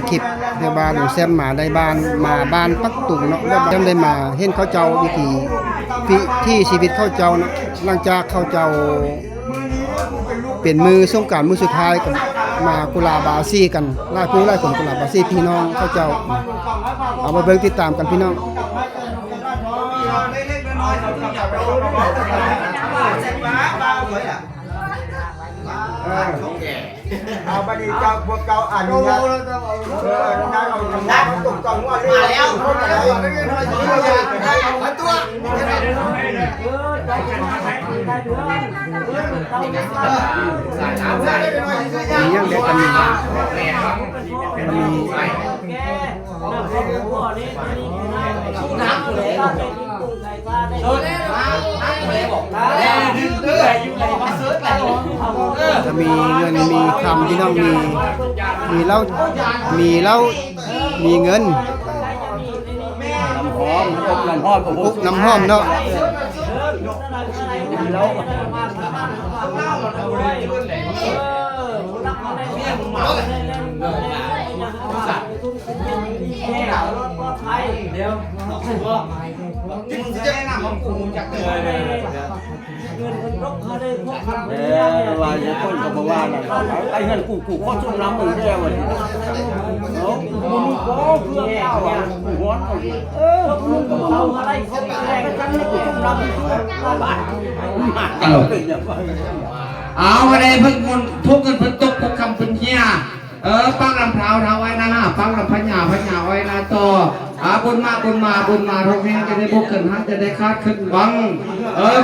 คลิปเทบาหลวงแซมมาได้บ้านมาบ้านปักตุงเนาะแล้วจำได้มาเห็นเขาเจ้าวิถีที่ชีวิตเขาเจ้าเนาะหลังจากเขาเจ้าเป็นมือสงกรานต์มือสุดท้ายกันมากุลาบาซี่กันหลายผู้หลายคนกุลาบาซี่พี่น้องเขาเจ้าเอามาเบิ่งติดตามกันพี่น้องเอาบัดนี้เจ้าพวกเจ้าอ่านนะได้ตุกกล่องว่ามาแล้วมาตัวมียังเด็กกันมีจะมีเงินมีคำที่ต้องมีเหล้ามีเงินน้ำหอมเนาะว่าจะคนก็บอกว่าไอ้เงินกูข้อชุ่มน้ำมึงแย่วันนี้มึงก็เพื่อเจ้าอ่ะหัวมึงก็เอาอะไรเขาแรงกันให้กูชุ่มน้ำเอาอะไรเพิ่งคนทุกเงินเพิ่งตกพวกคำเป็นเฮียปังลำพราวเท้าไว้นะฮะปังลำพญาไว้นะต่อบุญมาทุกแห่งจะได้บุกขึ้นฮะจะได้คาดขึ้นบัง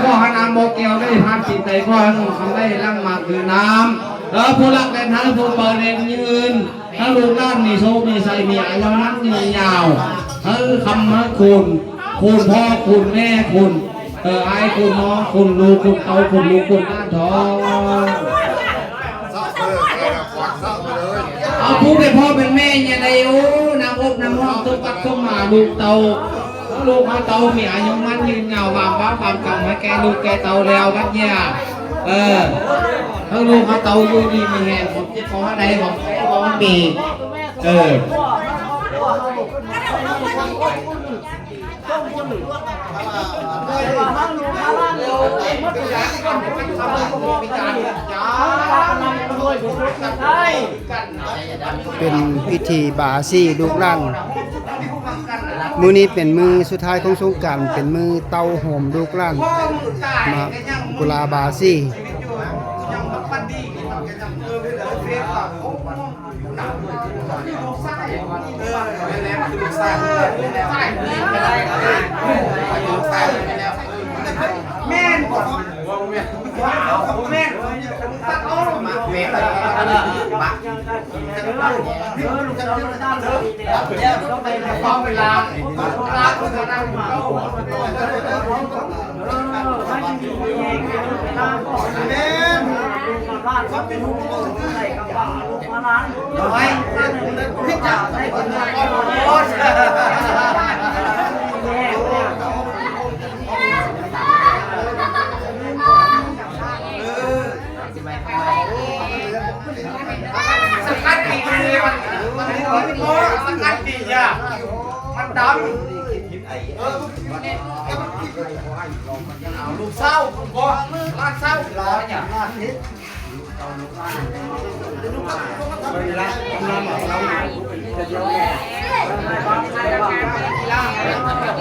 พ่อฮานามโมเกียวได้ผ่านจิตใจพ่อทำได้ร่างมาคือน้ำผู้รักแดนทั้งผู้เปิดเองยืนทั้งลูกด้านมีโชคมีใส่มีอายุนั้นมียาวทั้งคำให้คุณพ่อคุณแม่คุณไอ้คุณน้องคุณลูกคุณเตาคุณลูกคุณด้านทองเอาผู้เป็นพ่อเป็นแม่ยังไงโอ้น้ำอบน้ำห้องทุกปักทุกมาลูกเตาลูกมาเตามีอายุมันยืนเงาบางบ้าบางกำให้แกลูกแกเตาแล้วกันเนี่ยทั้งลูกมาเตาอยู่ดีมีแหงผมจะขออะไรผมมีเป็นพิธีบาซี่ลูกหลานมื้อนี้เป็นมื้อสุดท้ายของสงกรานต์เป็นมื้อเต้าโหมลูกหลานมากุลาบาซี่แม่นว้าวแม่นตัดอ้อมาแม่มาต้องเวลาคุณจะนั่งมาเขาเป็นผู้ใส่กระเป๋าลูกมาล้างน้อยพิจารณาได้คนละโอ้สกัดดีเลยมันสกัดดีอ่ะมันดำลูกเศร้าก็ลาดเศร้าร้อนอย่างลาดนิด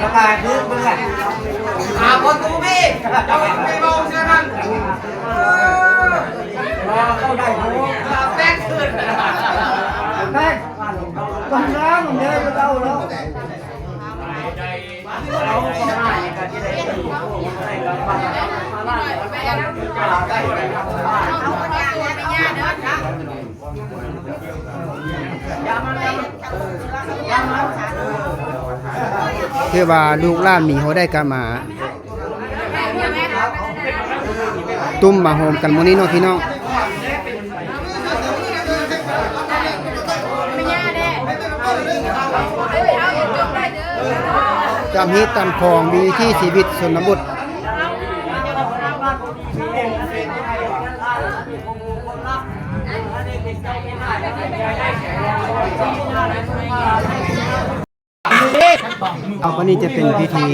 ระบายพื้นเมื่อคนตูพี่เอาไปมองเชื่อนั่นเข้าได้หัว แป้งขึ้นแม่ต้องน้ำมันเยอะก็เล่าแล้วเทวาลูกหลานมีเขาได้กามาตุ้มมาโฮมกันมื้อนี้เนาะพี่น้องจำฮีตามคลองมีที่ชีวิตชนบท เอาวันนี้จะเป็นพิธี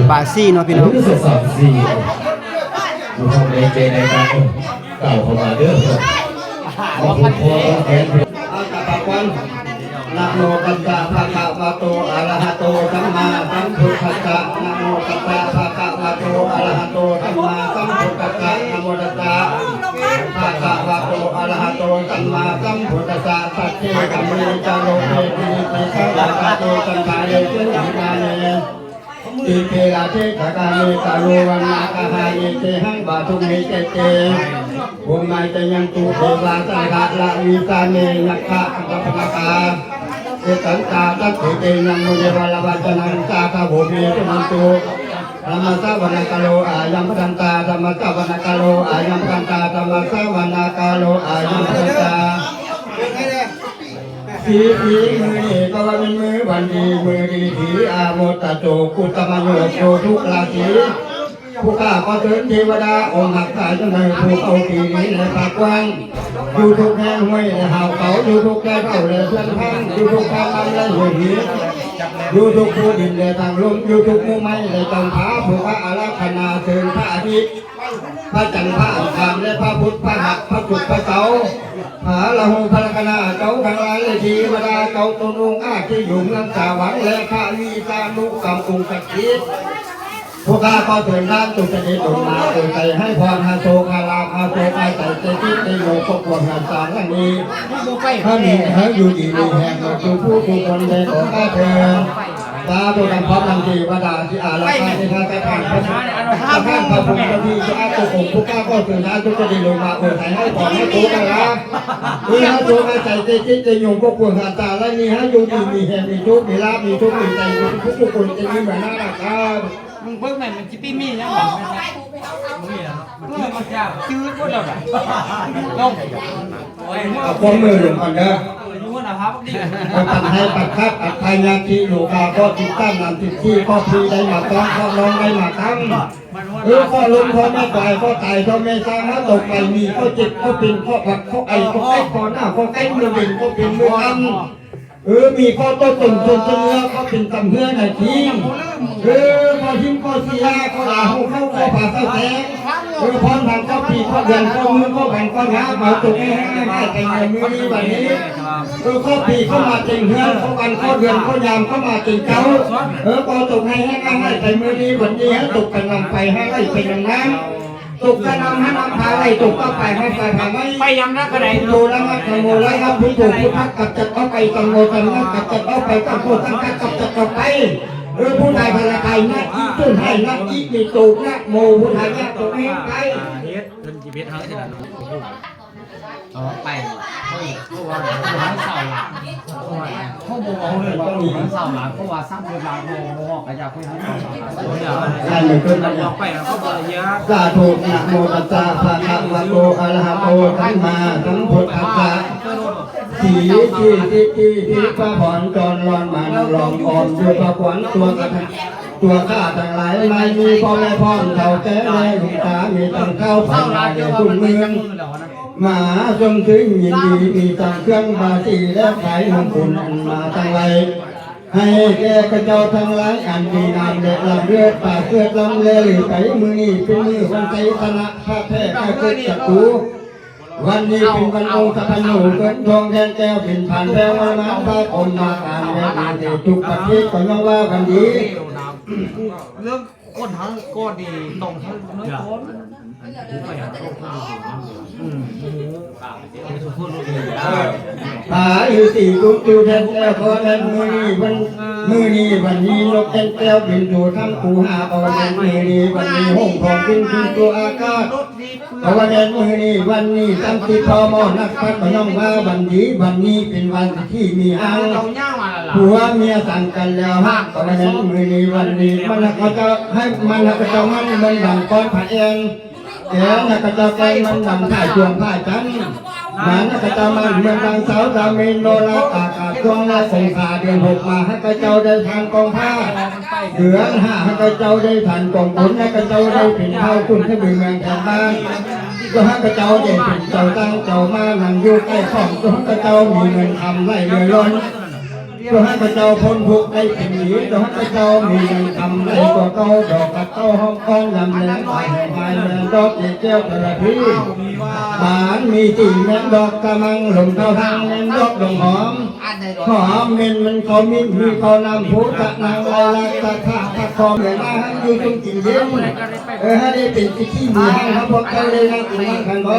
บาซี่เนาะพี่น้อง ที่สุด2 4ดูทำในใจในการเก่าเข้ามาเด้อขอบคุณพ่อแทน อาตาปะวันนะโมตัสสะภะคะวะโตอะระหะโตสัมมาสัมพุทธัสสะนะโมตัสสะภะคะวะโตอะระหะโตสัมมาสัมพุทธัสสะนะโมตัสสะภะคะวะโตอะระหะโตสัมมาสัมพุทธัสสะสัจเจกัมเมจาโลเกปิติสัพพะโตสัมภาเรเจนะนาเนอิเทระเทขกาเมตาโลวันาคาหายเตหังบาทุเมเจเตภูมิใจยังตุเทวาสังฆะละวิสาเนยัคคะอัปปะกาเอตังตาตัสเตยังมุเยวะละวัจนังสาคาโภเมตุมันตุธรรมสาวนาคาโลอายัมปันตาธรรมสาวนาคาโลอายัมปันตาธรรมสาวนาคาโลอายัมปันตาสีมือนี่ก็ว่าเป็นมือวันดีมือดีถีอาโมตโจกุตมโยโยทุกราศีผู้ข้าก็เชิญเทวดาองค์หักสายจนในผู้เอาปีนี้ในปากกว้างอยู่ทุกแห่งห้วยในหาวเขาอยู่ทุกแก่เท่าในเพื่อนพังอยู่ทุกทางลำและหัวหินอยู่ทุกผู้ดินในทางลมอยู่ทุกมุมไม้ในตำผาผู้พระอาราธนาเชิญพระอาทิตย์พระจันทร์พระอังคารและพระพุทธพระหักพระศุกร์พระเสาร์หาละหูพระคณาเจ้าทั้งหลายเลยทีเวลาเจ้าตนองอาที่อยู่เมืองสาวังและข้าวีสานุกรรมองค์ศักดิ์สิทธิ์พวกข้าก็เถิดน้ำตุกติดลงมาเถิดใจให้พรฮาโซคาลาฮาโซไปใส่เจติในโลกพวกงานสารทั้งนี้ถ้ามีให้อยู่ดีมีแห่งเราคือผู้ทุกคนในของข้าเถิดตาตัวดำพร้อมนังทีวดาที่อาลาคาที่ข้าจะผ่านพระท่านพระพุทธที่จะอาตุกผู้ข้าก็เถิดน้ำตุกติดลงมาอดใจให้พรให้โตกันละมีฮาโซไปใส่เจติในโลกพวกงานสารและมีให้อยู่ดีมีแห่งมีทุกมีลาภมีทุกมีใจมีทุกคนจะมีเหมือนหน้าตาครับมึงเบิ่งแม่มันจิปี้มียังบ่มีแล้วเนาะมันจะจืดบ่ดอกลงโอ้ย เอาความมือลงก่อนเด้อ อยู่นะครับดิ ปัดให้ปัดคัดปัดไทยนาทีโลกาก็ติดตั้งนำติดที่ก็พีได้มาต้องก็ลองได้มาตั้งก็ลงก็ไม่ตายก็ตายก็ไม่สร้างถ้าตกไปมีก็เจ็บก็เป็นก็ผักก็ไอก็ไอคอหน้าก็ไอมือเป็นก็เป็นมืออันมีข้อโต้ตนจนเนื้อก็เป็นตำเนื้อหน่อยทิ้งพอทิ้งก็เสียก็ลาหูเข้าก็ผ่าเส้าแสงพรทางก็ปีก็เดือนก็มือก็แบ่งก็งามาตกให้ได้แต่งมือนี้วันนี้ก็ปีเข้ามาเจงเฮือนก็วันก็เดือนก็ยามเข้ามาเจงเจ้าก็ตกให้ได้แต่มือนี้วันนี้ตกกันนำไปให้ได้เป็นอย่างนั้นตกกันนำให้นำพาไล่ตกก็ไปให้ไปทางไม่ ไปยังนักกระได โตแล้วมาขโมยแล้วครับผู้ถูกผู้ทักกับจัดเอาไปตังโมตังนักกับจัดเอาไปตังโมตังกัดกับจัดเอาไปผู้ใดพละไทยนักอีจุนให้นักอีมีตูนักโมผู้ใดนักตัวเองไป เฮ็ดเพิ่นสิเฮ็ดเฮาสิล่ะอ๋อไปเขาว่าเขาเศร้าหลังเขาบ่เอาเลยว่าเขาเศร้าหลังเขาว่าซ้ำเวลาบ่ก็อยากให้เขาได้เหมือนกันนะออกไปแล้วเขาบ่เยอะ สาธุนะโมตัสสะภะคะวะโตอะระหะโตสัมมาสัมพุทธัสสะสีที่พระพรจรรอนมันลองออมด้วยพระขวัญตัวกระทตัวข้าทั้งหลายไม่มีพ่อแม่พ่อเท่าแก่แม่ลูกตามีตั้งเข้าผ่านในคุณเมืองมหาทรงถึงยินดีมีตั้งเครื่องบาสีและขายมงคลอันมาทั้งไรให้แก่กระเจ้าทั้งหลายอันดีนามเด็ดลำเลือดปากเลือดลำเลหรือไก่มือนี่เป็นมือวันใจชนะพระแท้พระเกิดศัตรูวันนี้เป็นวันองค์สัพพโนเกิดทองแทนแก้วเป็นผ่านแก้วมามาพระอมมาอ่านและอ่านเดทุกประเทศก็ย่อมว่าวันนี้ เรื่องคนทั้งก็ดีตรงทั้งน้อยคนหาอยู่สี่กุ๊กจูแทนแก้วขอแทนมือนี้วันนี้นกแทนแก้วบินอยู่ทั้งปูหาเอาแทนมือนี้วันนี้ห้องของขึ้นตัวอากาศเอาแทนมือนี้วันนี้ตั้งติดพอมอนักพัดมาย่องว่าวันนี้เป็นวันที่มีอ้างผัวเมียสั่งกันแล้วฮะเอาแทนมือนี้วันนี้มันก็จะให้มันก็จะมันดังก้อนผ้าเองแกน่ะก็จะไปมันดังผ้าจวงผ้าจัน มานักเจ้ามันเมืองดังสาวรามินโนราอากาศช่วงและสงขาเดือนหกมาให้กระเจ้าได้ทานกองผ้าเดือนห้าให้กระเจ้าได้ทานกองบุญและกระเจ้าได้เป็นเท่าคุณที่เมืองแถวบ้านก็ให้กระเจ้าได้เป็นเจ้าตั้งเจ้ามานั่งอยู่ใกล้ของก็ให้กระเจ้ามีเงินทำไร่เรือล้นก็ให้กระเจ้าพ้นทุกข์ได้เป็นหนีก็ให้กระเจ้ามีเงินทำไร่ตัวเก่าดอกกับเต้าห้องก้องลำแหลงไปหายแมงดอกเจ้าแต่ละพี่บ้านมีตีแมงดอกกระมังลมเท่าทางแมงดอกดงหอมหอมเงินมันเขามีเขานำผู้ตะนางลายลักตะท่าตะคอมอย่างนั้นอยู่ตรงกินเย็นให้ได้เป็นที่มีให้เขาพวกเขาเลยนะกินมันกันบ่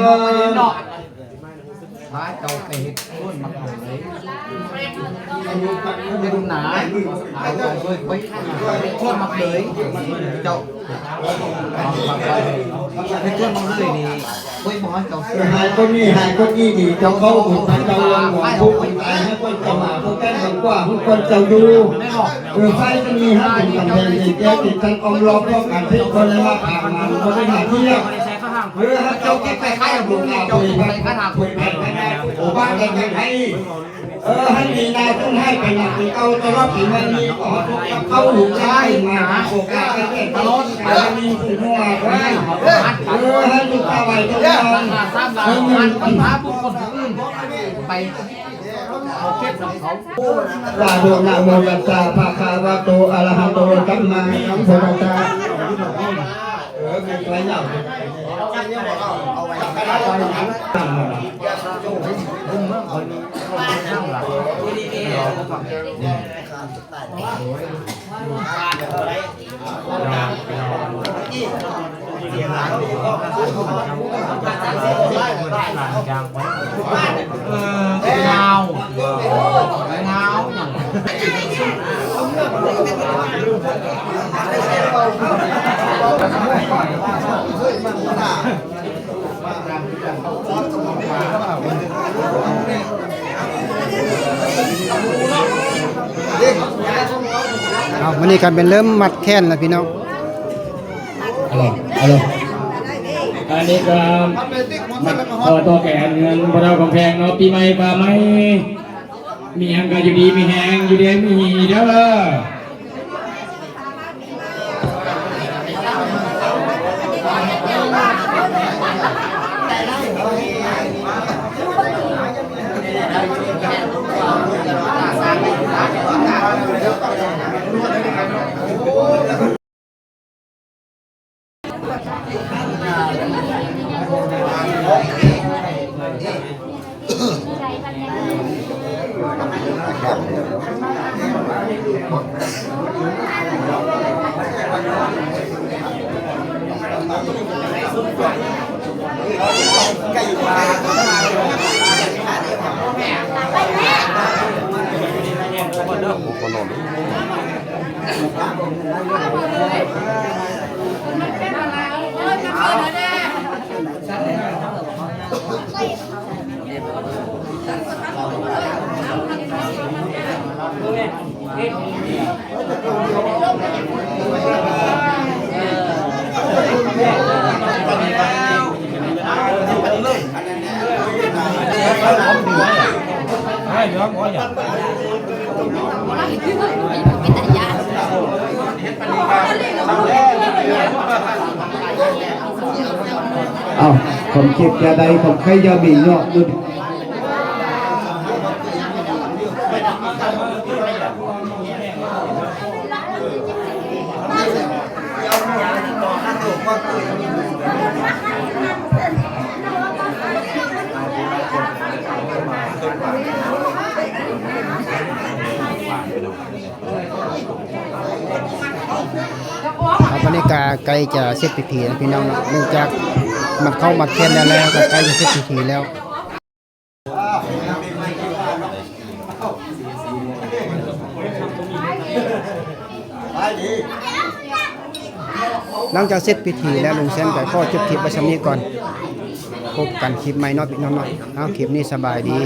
ฟ้าเจ้าไปเฮ็ดต้นมะขามเลยไปดูหนาเอาไปต้นมะเลยเจ้าไปต้นมะเลยนี่ไปบ่เจ้า หายคนนี้ดีเจ้าเขาบุญเจ้าลงหัวผู้คนตายให้คนเจ้ามาผู้แก่คนกว่าผู้คนเจ้าอยู่ไฟจะมีให้เป็นกำแพงแก้ติดทั้งอมล้อมป้องกันพิษคนเลยมาผ่านมันคนได้มาเที่ยวเจ้าเก็บไปขายกับบุญเจ้าไปขายบุญไปโอ้บ้านกันยังไงให้มีนายต้องให้เป็นหลักเป็นเอาตลอดปีวันนี้ขอทุกข์เข้าหลุมใจมาโอกาสกันเองตลอดการมีผู้หัวไว้ให้ลูกตาไว้ตลอดให้มีปัญหาบุคคลอื่นไปเขาเก็บของเขาลาโดนะโมตัสสะภะคะวะโตอะระหะโตสัมมาสัมพุทธัสสะเป็นไรเนาะเอาไว้ตั้งเงาอย่างเอาวันนี้กันเป็นเริ่มมัดแค้นแล้วพี่น้อง ฮัลโหลอันนี้ก็ขอตัวแก่เงินพระเจ้ากำแพงเนาะปีใหม่ป่าไม้มีแหงก็อยู่ดีมีแหงอยู่ดีมีเด้อผมคิดจะใดผมใครจะมีเนาะดูบรรยากาศใกล้จะเสร็จพิธีแล้วพี่น้องเนาะเนื่องจากมันเข้ามาแค้นแล้วก็ใกล้จะเสร็จพิธีแล้วหลังจากเสร็จพิธีแล้วลุงเซนก็ขอจบคลิปไว้สำนี้ก่อนพบกันคลิปใหม่เนาะพี่น้องเนาะเอาคลิปนี้สบายดี